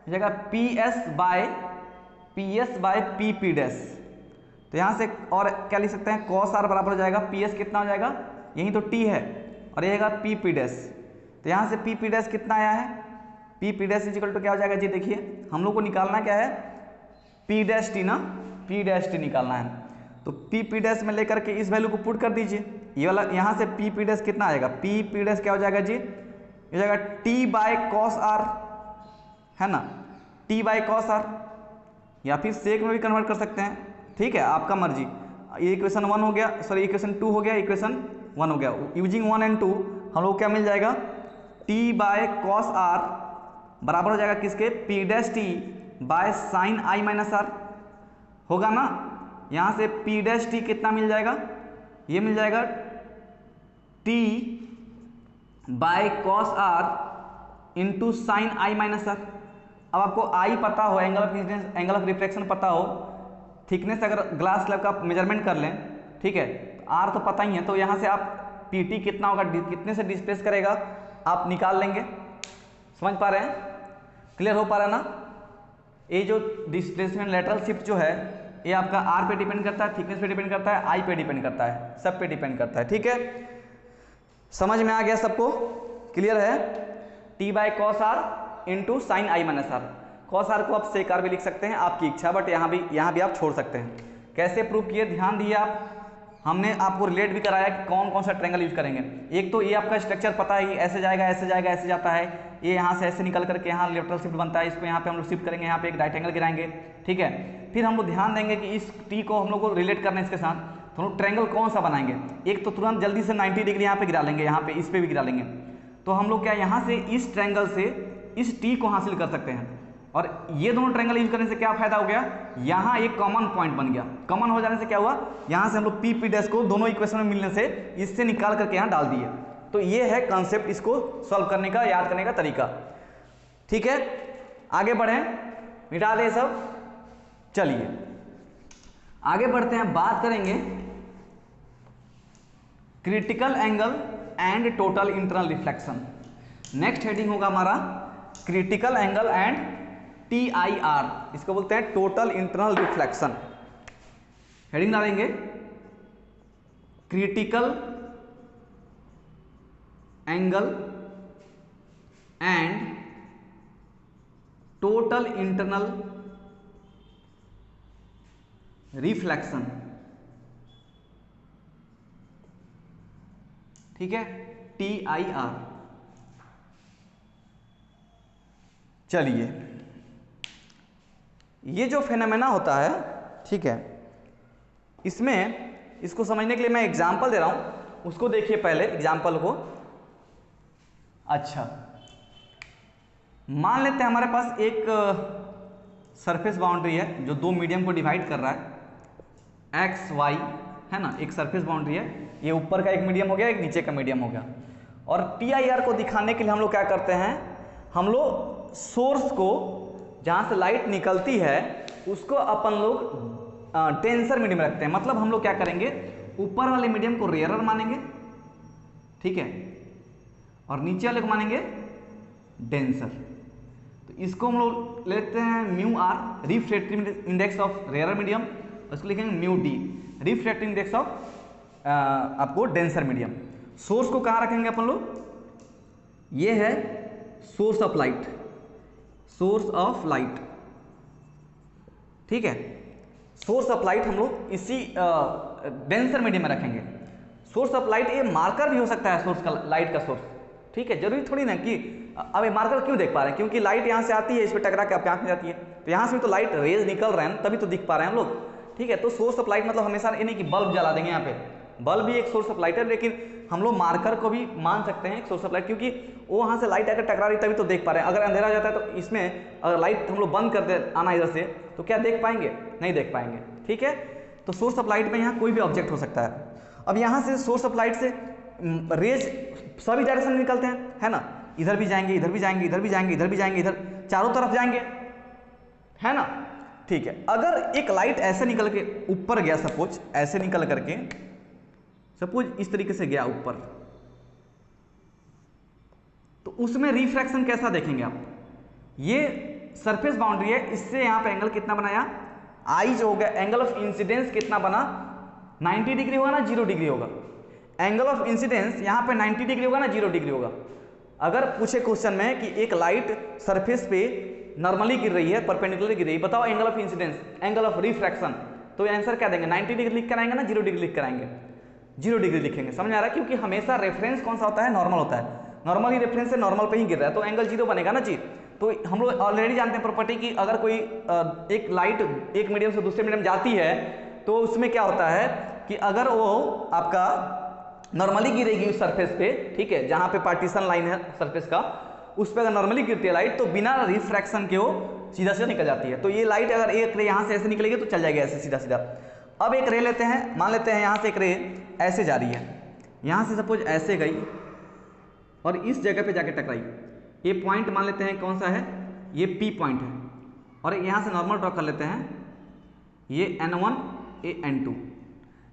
जाएगा P S by P dash. तो यहाँ से और क्या लिख सकते हैं, कॉस आर बराबर हो जाएगा पी एस कितना हो जाएगा, यही तो टी है, और ये है पी डैश। तो यहाँ से पी डैश कितना आया है, पी डैश इक्वल टू क्या हो जाएगा जी, देखिए हम लोग को निकालना क्या है, पी डैश टी ना, पी डैश टी निकालना है। तो पी डैश में लेकर के इस वैल्यू को पुट कर दीजिए, ये वाला यहाँ से पी डैश कितना आएगा, पी डैश क्या हो जाएगा जी, ये जाएगा टी बाय कॉस आर, है ना, टी बाय कॉस आर, या फिर सेक में भी कन्वर्ट कर सकते हैं, ठीक है, आपका मर्जी। ये इक्वेशन 1 हो गया, सॉरी इक्वेशन 2 हो गया, इक्वेशन 1 हो गया। यूजिंग 1 एंड 2 हम लोग क्या मिल जाएगा, टी बाय कॉस आर बराबर हो जाएगा किसके, P dash T by sine I minus R, होगा ना। यहाँ से पी डैश टी कितना मिल जाएगा, ये मिल जाएगा T by cos R into sine I minus R. अब आपको आई पता हो, angle of incidence, angle of reflection पता हो, थिकनेस अगर ग्लास स्लैब का मेजरमेंट कर लें, ठीक है, तो आर तो पता ही है, तो यहाँ से आप पी टी कितना होगा, कितने से डिस्प्लेस करेगा आप निकाल लेंगे, समझ पा रहे हैं, क्लियर हो पा रहा है ना। ये जो डिस्प्लेसमेंट लेटरल शिफ्ट जो है ये आपका आर पे डिपेंड करता है, थिकनेस पे डिपेंड करता है, आई पे डिपेंड करता है, सब पे डिपेंड करता है, ठीक है। समझ में आ गया सबको, क्लियर है, T by cos R into sine I minus R. Cos R को आप सेक आर भी लिख सकते हैं, आपकी इच्छा, बट यहाँ भी आप छोड़ सकते हैं। कैसे प्रूव किए, ध्यान दिए आप, हमने आपको रिलेट भी कराया कि कौन कौन सा ट्रायंगल यूज करेंगे। एक तो ये आपका स्ट्रक्चर पता है, ऐसे जाएगा ऐसे जाएगा ऐसे जाता है, ये यहाँ से ऐसे निकल करके यहाँ लेटरल शिफ्ट बनता है, इसको यहाँ पे हम लोग शिफ्ट करेंगे, यहाँ पे एक राइट एंगल गिराएंगे, ठीक है। फिर हम लोग ध्यान देंगे कि इस टी को हम लोग को रिलेट करना है इसके साथ, तो हम लोग ट्रायंगल कौन सा बनाएंगे। एक तो तुरंत जल्दी से 90 डिग्री यहाँ पे गिरा लेंगे, यहाँ पे इस पे भी गिरा लेंगे, तो हम लोग क्या यहाँ से इस ट्रायंगल से इस टी को हासिल कर सकते हैं। और ये दोनों ट्रायंगल यूज करने से क्या फायदा हो गया, यहाँ एक कॉमन पॉइंट बन गया। कॉमन हो जाने से क्या हुआ, यहाँ से हम लोग पी पी डैश को दोनों इक्वेशन में मिलने से इससे निकाल करके यहाँ डाल दिए। तो ये है कॉन्सेप्ट, इसको सॉल्व करने का, याद करने का तरीका, ठीक है। आगे बढ़े, मिटा दें सब, चलिए आगे बढ़ते हैं, बात करेंगे critical angle and total internal reflection. Next heading होगा हमारा क्रिटिकल एंगल एंड TIR, इसको बोलते हैं टोटल इंटरनल रिफ्लेक्शन। हेडिंग डालेंगे critical angle and total internal reflection, ठीक है, TIR। चलिए, ये जो फेनोमेना होता है, ठीक है, इसमें इसको समझने के लिए मैं एग्जाम्पल दे रहा हूं, उसको देखिए पहले एग्जाम्पल को। अच्छा, मान लेते हैं हमारे पास एक सरफेस बाउंड्री है जो दो मीडियम को डिवाइड कर रहा है, एक्स वाई, है ना, एक सरफेस बाउंड्री है, ये ऊपर का एक मीडियम हो गया, एक नीचे का मीडियम हो गया। और TIR को दिखाने के लिए हम लोग क्या करते हैं, हम लोग सोर्स को जहाँ से लाइट निकलती है उसको अपन लोग टेंसर मीडियम रखते हैं। मतलब हम लोग क्या करेंगे, ऊपर वाले मीडियम को रेयरर मानेंगे, ठीक है, और नीचे वाले को मानेंगे डेंसर। तो इसको हम लोग लेते हैं mu R, refractive index of rarer medium, उसको लिखेंगे mu D, refractive index of आपको डेंसर मीडियम। सोर्स को कहाँ रखेंगे अपन लोग, ये है source of light, source of light, ठीक है, सोर्स ऑफ लाइट हम लोग इसी डेंसर मीडियम में रखेंगे। सोर्स ऑफ लाइट ये मार्कर भी हो सकता है, सोर्स का, लाइट का सोर्स, ठीक है, जरूरी थोड़ी ना कि अब ये मार्कर क्यों देख पा रहे हैं, क्योंकि लाइट यहाँ से आती है, इस पर टकरा के आपकी आँख में जाती है, तो यहाँ से भी तो लाइट रेज निकल रहे हैं, तभी तो दिख पा रहे हैं हम लोग, ठीक है। तो सोर्स ऑफ लाइट मतलब हमेशा ये नहीं कि बल्ब जला देंगे, यहाँ पे बल्ब भी एक सोर्स ऑफ लाइट है, लेकिन हम लोग मार्कर को भी मान सकते हैं एक सोर्स ऑफ लाइट, क्योंकि वो वहाँ से लाइट अगर टकरा रही तभी तो देख पा रहे हैं। अगर अंधेरा हो जाता है तो इसमें अगर लाइट हम लोग बंद कर दे आना इधर से, तो क्या देख पाएंगे, नहीं देख पाएंगे, ठीक है। तो सोर्स ऑफ लाइट में यहाँ कोई भी ऑब्जेक्ट हो सकता है। अब यहाँ से सोर्स ऑफ लाइट से रेज सभी डायरेक्शन में निकलते हैं, है ना, इधर भी जाएंगे, इधर भी जाएंगे, इधर भी जाएंगे, इधर भी जाएंगे, इधर चारों तरफ जाएंगे, है ना, ठीक है। अगर एक लाइट ऐसे निकल के ऊपर गया, सपोज ऐसे निकल करके, सपोज इस तरीके से गया ऊपर, तो उसमें रिफ्रैक्शन कैसा देखेंगे आप, ये सरफेस बाउंड्री है, इससे यहाँ पे एंगल कितना बनाया, आई जो हो गया, एंगल ऑफ इंसिडेंस कितना बना, 90 डिग्री होगा ना 0 डिग्री होगा। एंगल ऑफ इंसिडेंस यहाँ पे 90 डिग्री होगा ना 0 डिग्री होगा। अगर पूछे क्वेश्चन में कि एक लाइट सरफेस पे नॉर्मली गिर रही है, परपेंडिकुलर गिर रही है, बताओ angle of incidence, angle of refraction, तो आंसर क्या देंगे, 90 डिग्री लिख कर आएंगे ना 0 डिग्री लिख कर आएंगे, 0 डिग्री लिखेंगे, समझ आ रहा है, क्योंकि हमेशा रेफरेंस कौन सा होता है, नॉर्मल होता है, नॉर्मल ही रेफरेंस से नॉर्मल पे ही गिर रहा है, तो एंगल 0 बनेगा ना जी। तो हम लोग ऑलरेडी जानते हैं प्रॉपर्टी की, अगर कोई एक लाइट एक मीडियम से दूसरे मीडियम जाती है तो उसमें क्या होता है कि अगर वो आपका नॉर्मली गिरेगी उस सरफेस पे, ठीक है, जहां पे पार्टीशन लाइन है सरफेस का, उस पर अगर नॉर्मली गिरती है लाइट तो बिना रिफ्रैक्शन के वो सीधा सीधा निकल जाती है। तो ये लाइट अगर एक रे यहाँ से ऐसे निकलेगी तो चल जाएगी ऐसे सीधा सीधा। अब एक रे लेते हैं, मान लेते हैं यहाँ से एक रे ऐसे जा रही है, यहाँ से सपोज ऐसे गई और इस जगह पे जाके टकराई, ये पॉइंट मान लेते हैं कौन सा है, ये P पॉइंट है, और यहाँ से नॉर्मल ड्रॉ कर लेते हैं, ये N1 ये N2,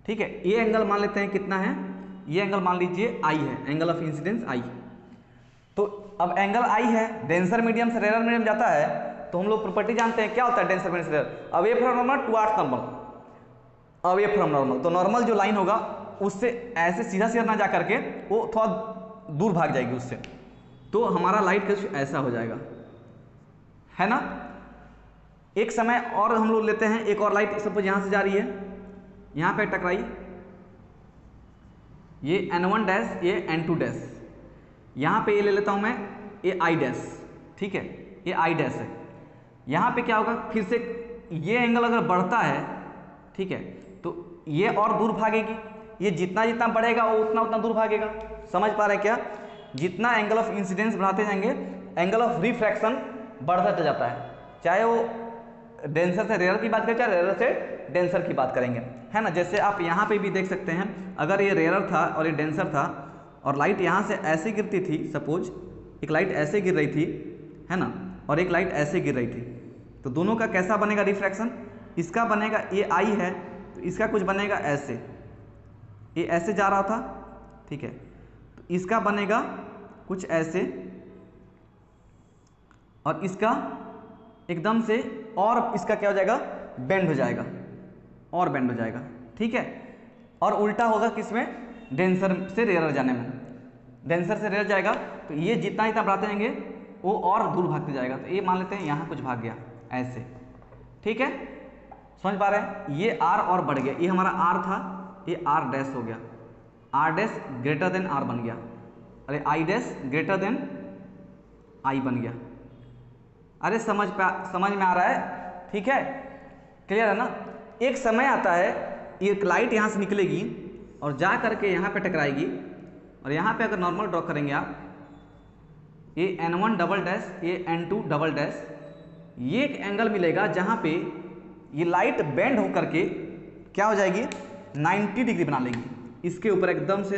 ठीक है। ये एंगल मान लेते हैं कितना है, ये एंगल मान लीजिए I है, एंगल ऑफ इंसिडेंस I। तो अब एंगल I है, डेंसर मीडियम से रेयर मीडियम जाता है, तो हम लोग प्रॉपर्टी जानते हैं क्या होता है डेंसर मीडियम से rare, away from normal towards normal, away from normal. तो नॉर्मल जो लाइन होगा उससे ऐसे सीधा सीधा ना जा करके वो थोड़ा दूर भाग जाएगी उससे, तो हमारा लाइट का ऐसा हो जाएगा, है ना। एक समय और हम लोग लेते हैं, एक और लाइट सपोज यहाँ से जा रही है, यहाँ पे टकराई, ये N1 डैश, ये N2 डैश, यहाँ पे ये ले लेता हूँ मैं, ये I डैश, ठीक है, ये I डैश है। यहाँ पे क्या होगा, फिर से ये एंगल अगर बढ़ता है, ठीक है, तो ये और दूर भागेगी, ये जितना जितना बढ़ेगा वो उतना उतना दूर भागेगा। समझ पा रहे हैं क्या? जितना एंगल ऑफ इंसिडेंस बढ़ाते जाएंगे, एंगल ऑफ रिफ्रैक्शन बढ़ता चला जाता है, चाहे वो डेंसर से रेयर की बात करें, चाहे रेयर से डेंसर की बात करेंगे, है ना। जैसे आप यहाँ पे भी देख सकते हैं, अगर ये रेयर था और ये डेंसर था और लाइट यहाँ से ऐसे गिरती थी, सपोज एक लाइट ऐसे गिर रही थी, है ना, और एक लाइट ऐसे गिर रही थी, तो दोनों का कैसा बनेगा रिफ्रैक्शन? इसका बनेगा, ये आई है तो इसका कुछ बनेगा ऐसे, ये ऐसे जा रहा था, ठीक है, तो इसका बनेगा कुछ ऐसे, और इसका एकदम से, और इसका क्या हो जाएगा, बेंड हो जाएगा, और बेंड हो जाएगा, ठीक है। और उल्टा होगा किसमें, डेंसर से रेयर जाने में, डेंसर से रेयर जाएगा तो ये जितना जितना बढ़ाते जाएंगे वो और दूर भागते जाएगा। तो ये मान लेते हैं यहाँ कुछ भाग गया ऐसे, ठीक है, समझ पा रहे हैं। ये R और बढ़ गया, ये हमारा R था, ये R डैश हो गया, R dash greater than R बन गया, अरे I dash greater than I बन गया। अरे समझ में आ रहा है, ठीक है, क्लियर है ना। एक समय आता है, एक लाइट यहाँ से निकलेगी और जा करके यहाँ पे टकराएगी, और यहाँ पे अगर नॉर्मल ड्रॉ करेंगे आप, ये N1 डबल डैश, ये N2 डबल डैश, ये एक एंगल मिलेगा जहाँ पे ये लाइट बेंड होकर के क्या हो जाएगी, 90 डिग्री बना लेगी, इसके ऊपर एकदम से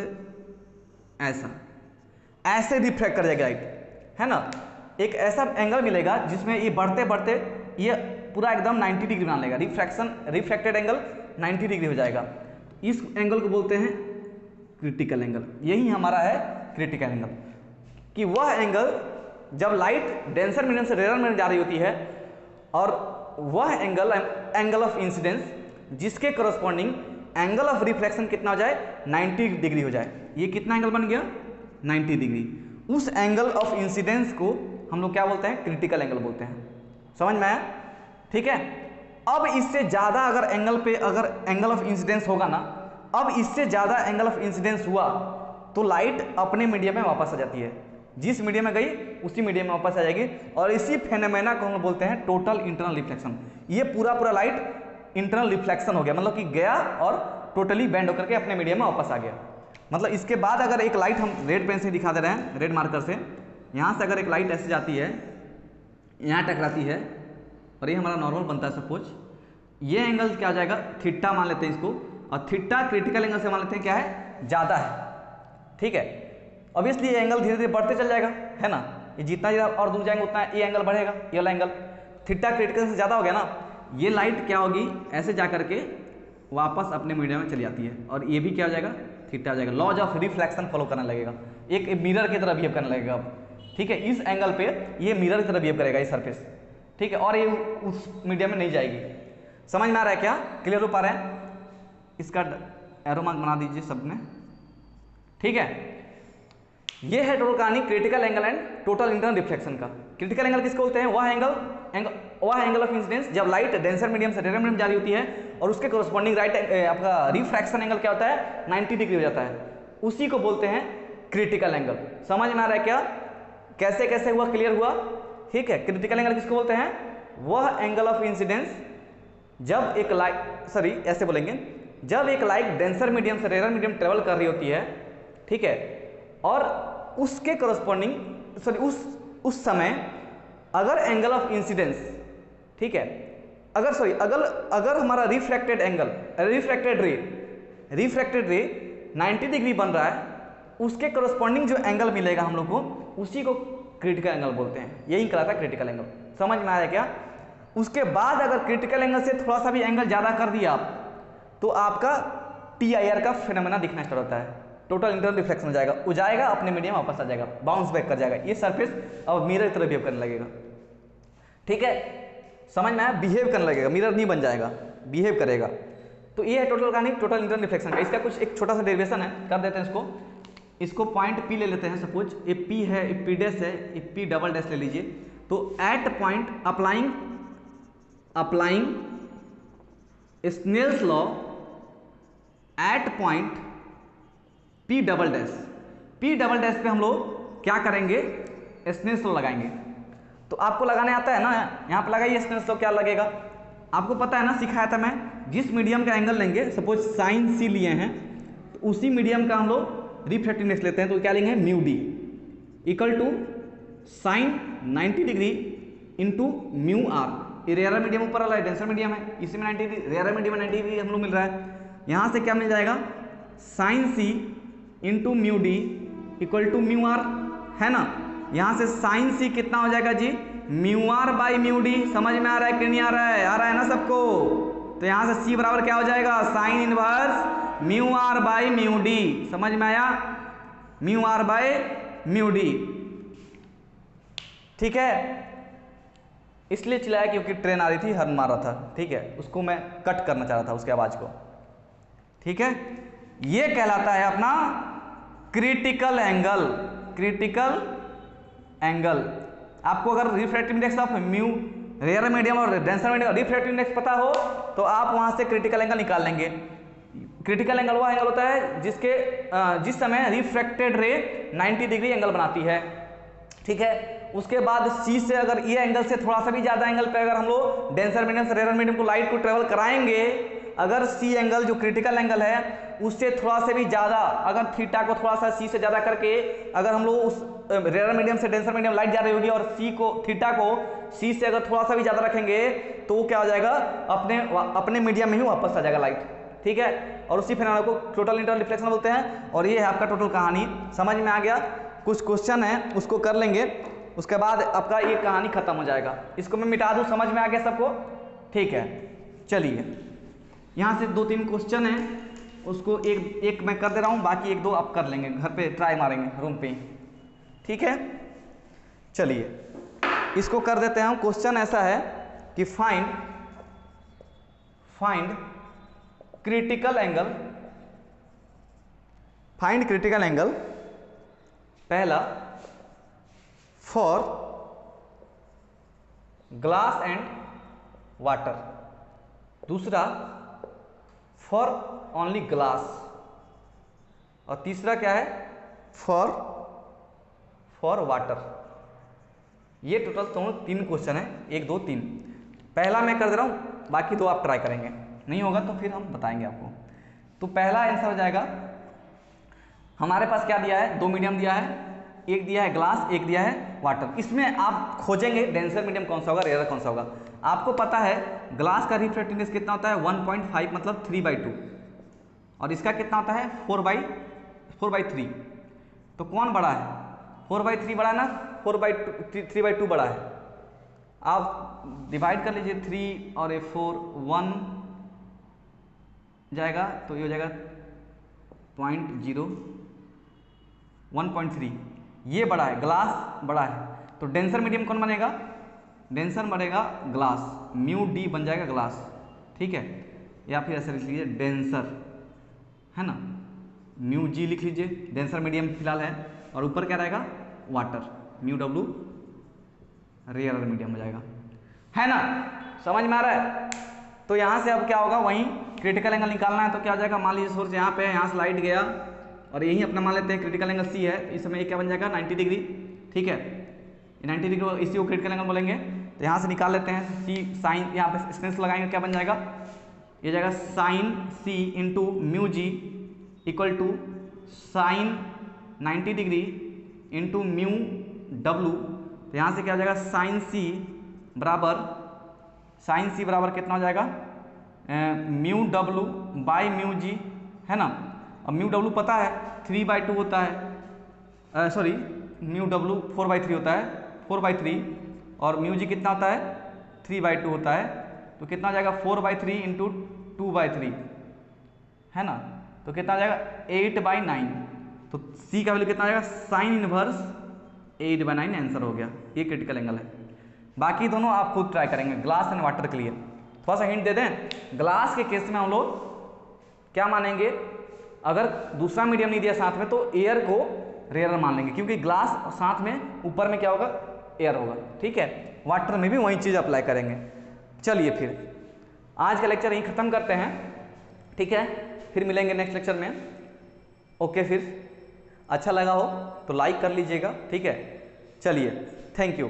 ऐसा, ऐसे रिफ्रैक्ट कर जाएगी लाइट, है ना। एक ऐसा एंगल मिलेगा जिसमें ये बढ़ते बढ़ते ये पूरा एकदम 90 डिग्री बना लेगा, रिफ्रैक्टेड एंगल 90 डिग्री हो जाएगा। इस एंगल को बोलते हैं क्रिटिकल एंगल। यही हमारा है क्रिटिकल एंगल, कि वह एंगल जब लाइट डेंसर मीडियम से रेयर में जा रही होती है, और वह एंगल ऑफ इंसिडेंस जिसके करस्पॉन्डिंग एंगल ऑफ रिफ्लेक्शन कितना हो जाए, 90 डिग्री हो जाए। ये कितना एंगल बन गया, 90 डिग्री। उस एंगल ऑफ इंसिडेंस को हम लोग क्या बोलते हैं, क्रिटिकल एंगल बोलते हैं। समझ में आया, ठीक है। अब इससे ज़्यादा अगर एंगल ऑफ इंसिडेंस होगा ना, अब इससे ज़्यादा एंगल ऑफ इंसिडेंस हुआ तो लाइट अपने मीडियम में वापस आ जाती है, जिस मीडियम में गई उसी मीडियम में वापस आ जाएगी, और इसी फेनोमेना को हम बोलते हैं टोटल इंटरनल रिफ्लेक्शन। ये पूरा लाइट इंटरनल रिफ्लेक्शन हो गया, मतलब कि गया और टोटली बेंड होकर के अपने मीडियम में वापस आ गया। मतलब इसके बाद अगर एक लाइट हम रेड पेन से दिखा दे रहे हैं, रेड मार्कर से, यहाँ से अगर एक लाइट ऐसे जाती है, यहाँ टकराती है, और ये हमारा नॉर्मल बनता है, सपोज ये एंगल क्या हो जाएगा, थीटा मान लेते हैं इसको, और थीटा क्रिटिकल एंगल से मान लेते हैं क्या है, ज़्यादा है, ठीक है। ऑब्वियसली ये एंगल धीरे धीरे बढ़ते चल जाएगा, है ना, ये जितना और दूर जाएंगे उतना ये एंगल बढ़ेगा, ये वाला एंगल थीटा क्रिटिकल से ज़्यादा हो गया ना, ये लाइट क्या होगी, ऐसे जा करके वापस अपने मीडियम में चली जाती है, और ये भी क्या हो जाएगा, थीटा हो जाएगा। लॉज ऑफ रिफ्लेक्शन फॉलो करने लगेगा, एक मिरर की तरह बिहेव करने लगेगा अब, ठीक है। इस एंगल पे ये मिरर की तरह बिहेव करेगा, ये सरफेस, ठीक है, और ये उस मीडियम में नहीं जाएगी। समझ में आ रहा है क्या, क्लियर हो पा रहे हैं? इसका एरो मार्क बना दीजिए सबने, ठीक है। ये है टोटल कहानी critical angle and total internal reflection का। क्रिटिकल एंगल किसको बोलते हैं, वह एंगल ऑफ इंसिडेंस जब लाइट डेंसर मीडियम से रेयर मीडियम जा रही होती है, और उसके कोरस्पॉन्डिंग आपका रिफ्रैक्शन एंगल क्या होता है, 90 डिग्री हो जाता है, उसी को बोलते हैं क्रिटिकल एंगल। समझ में आ रहा है क्या, कैसे कैसे हुआ, क्लियर हुआ, ठीक है। क्रिटिकल एंगल किसको बोलते हैं, वह एंगल ऑफ इंसिडेंस जब एक लाइट, सॉरी ऐसे बोलेंगे, जब एक लाइट डेंसर मीडियम से रेयर मीडियम ट्रेवल कर रही होती है, ठीक है, और उसके करस्पॉन्डिंग उस समय अगर एंगल ऑफ इंसिडेंस, ठीक है, अगर हमारा रिफ्रैक्टेड रे 90 डिग्री बन रहा है, उसके करस्पॉन्डिंग जो एंगल मिलेगा हम लोग को, उसी को क्रिटिकल एंगल बोलते हैं। यही कहलाता है क्रिटिकल एंगल। समझ में आया क्या? उसके बाद अगर क्रिटिकल एंगल से थोड़ा सा भी एंगल ज़्यादा कर दिया आप, तो आपका TIR का फिनोमेना दिखना स्टार्ट होता है, टोटल इंटरनल रिफ्लेक्शन हो जाएगा, वो जाएगा अपने मीडियम वापस आ जाएगा, बाउंस बैक कर जाएगा, ये सरफेस अब मिरर की तरह बिहेव करने लगेगा, ठीक है। समझ में आया, बिहेव करने लगेगा, मिरर नहीं बन जाएगा, बिहेव करेगा। तो ये है टोटल कहानी टोटल इंटरनल रिफ्लेक्शन का। इसका कुछ एक छोटा सा डेरिवेशन है, कर देते हैं इसको पॉइंट P ले लेते हैं, सपोज ये P है, ये P डैश है, ये P डबल डैश ले लीजिए। तो at point applying applying Snell's law at point P double dash. P double dash पे हम लोग क्या करेंगे, स्नेल्स लॉ लगाएंगे। तो आपको लगाने आता है ना, यहाँ पे लगाइए स्नेल्स लॉ, क्या लगेगा आपको पता है ना, सिखाया था मैं। जिस मीडियम का एंगल लेंगे, सपोज साइन C लिए हैं, तो उसी मीडियम का हम लोग रिफ्रैक्टिव इंडेक्स लेते हैं, तो क्या लेंगे, mu D equal to sine 90 degree into mu R. ये रेयर मीडियम ऊपर वाला है, डेंसर मीडियम है, इसी में 90 डिग्री, रेयर मीडियम में 90 डिग्री हम लोग मिल रहा है। यहाँ से क्या मिल जाएगा, sine C into mu D equal to mu R, है ना। यहाँ से साइन C कितना हो जाएगा जी, mu R by mu D. समझ में आ रहा है कि नहीं आ रहा है, आ रहा है ना सबको। तो यहाँ से C बराबर क्या हो जाएगा, sine inverse mu R by mu D. समझ में आया, mu R by mu D, ठीक है। इसलिए चिल्लाया क्योंकि ट्रेन आ रही थी, हर्न मार रहा था, ठीक है, उसको मैं कट करना चाह रहा था उसके आवाज को, ठीक है। ये कहलाता है अपना क्रिटिकल एंगल। क्रिटिकल एंगल आपको अगर refractive index of mu rare medium और डेंसर मीडियम रिफ्रैक्टिव इंडेक्स पता हो तो आप वहां से क्रिटिकल एंगल निकाल लेंगे। क्रिटिकल एंगल वह एंगल होता है जिस समय रिफ्रैक्टेड रे 90 डिग्री एंगल बनाती है, ठीक है। उसके बाद C से अगर ये एंगल से थोड़ा सा भी ज्यादा एंगल पे अगर हम लोग डेंसर मीडियम से रेयर मीडियम को लाइट को ट्रेवल कराएंगे, अगर C एंगल जो क्रिटिकल एंगल है उससे थोड़ा से भी ज्यादा, अगर थीटा को थोड़ा सा C से ज्यादा करके अगर हम लोग उस रेयर मीडियम से डेंसर मीडियम लाइट जा रही होगी और थीटा को C से अगर थोड़ा सा भी ज्यादा रखेंगे तो वो क्या हो जाएगा, अपने मीडियम में ही वापस आ जाएगा लाइट, ठीक है। और उसी फिनोमेना को टोटल इंटरनल रिफ्लेक्शन बोलते हैं। और ये है आपका टोटल कहानी। समझ में आ गया, कुछ क्वेश्चन है उसको कर लेंगे, उसके बाद आपका ये कहानी खत्म हो जाएगा। इसको मैं मिटा दूं, समझ में आ गया सबको, ठीक है। चलिए यहाँ से 2-3 क्वेश्चन है, उसको एक मैं कर दे रहा हूँ, बाकी 1-2 आप कर लेंगे, घर पे ट्राई मारेंगे रूम पे, ठीक है। चलिए इसको कर देते हैं हम। क्वेश्चन ऐसा है कि find critical angle, find critical angle पहला फॉर ग्लास एंड वाटर, दूसरा फॉर ओनली ग्लास, और तीसरा क्या है, फॉर वाटर। ये टोटल दोनों 3 क्वेश्चन है, 1, 2, 3। पहला मैं कर दे रहा हूं, बाकी 2 आप ट्राई करेंगे, नहीं होगा तो फिर हम बताएंगे आपको। तो पहला आंसर हो जाएगा, हमारे पास क्या दिया है, 2 मीडियम दिया है, एक दिया है ग्लास, एक दिया है वाटर। इसमें आप खोजेंगे डेंसर मीडियम कौन सा होगा, रेयर कौन सा होगा। आपको पता है ग्लास का रिफ्रैक्टिव इंडेक्स कितना होता है, 1.5 मतलब 3/2, और इसका कितना होता है 4/3। तो कौन बड़ा है, 4/3 बड़ा है ना, 3/2 बड़ा है। आप डिवाइड कर लीजिए, 3 और 4 1 जाएगा, तो ये हो जाएगा 0.0 1.3, ये बड़ा है, ग्लास बड़ा है। तो डेंसर मीडियम कौन बनेगा, डेंसर बनेगा ग्लास, म्यू डी बन जाएगा ग्लास, ठीक है। या फिर ऐसे लिख लीजिए डेंसर, है ना, म्यू जी लिख लीजिए, डेंसर मीडियम फिलहाल है, और ऊपर क्या रहेगा water, mu W rare medium हो जाएगा, है ना। समझ में आ रहा है। तो यहाँ से अब क्या होगा, वहीं क्रिटिकल एंगल निकालना है। तो क्या हो जाएगा, मान लीजिए सोर्स यहाँ पे है, यहाँ से लाइट गया और यही अपना मान लेते हैं क्रिटिकल एंगल C है, इस समय क्या बन जाएगा 90 डिग्री, ठीक है। 90 डिग्री इसी को क्रिटिकल एंगल बोलेंगे। तो यहाँ से निकाल लेते हैं C साइन, यहाँ पे स्नेल्स लगाएंगे, क्या बन जाएगा, ये जाएगा sine C into mu G equal to sine 90 degree into mu W. तो यहाँ से क्या हो जाएगा, साइन C बराबर कितना हो जाएगा, mu W by mu G, है ना। अब म्यू डब्लू पता है 3/2 होता है, सॉरी म्यू डब्लू 4/3 होता है, 4/3, और म्यू जी कितना होता है 3/2 होता है। तो कितना आ जाएगा 4/3 इंटू 2/3, है ना। तो कितना आ जाएगा 8/9। तो C का वैल्यू कितना आ जाएगा, साइन इनवर्स 8/9 आंसर हो गया। ये क्रिटिकल एंगल है। बाकी दोनों आप खुद ट्राई करेंगे ग्लास एंड वाटर के लिए। थोड़ा सा हिंट दे दें, ग्लास के केस में हम लोग क्या मानेंगे, अगर दूसरा मीडियम नहीं दिया साथ में तो एयर को रेयर मान लेंगे, क्योंकि ग्लास साथ में ऊपर में क्या होगा, एयर होगा, ठीक है। वाटर में भी वही चीज़ अप्लाई करेंगे। चलिए फिर आज का लेक्चर यहीं ख़त्म करते हैं, ठीक है, फिर मिलेंगे नेक्स्ट लेक्चर में। ओके, फिर अच्छा लगा हो तो लाइक कर लीजिएगा, ठीक है। चलिए, थैंक यू।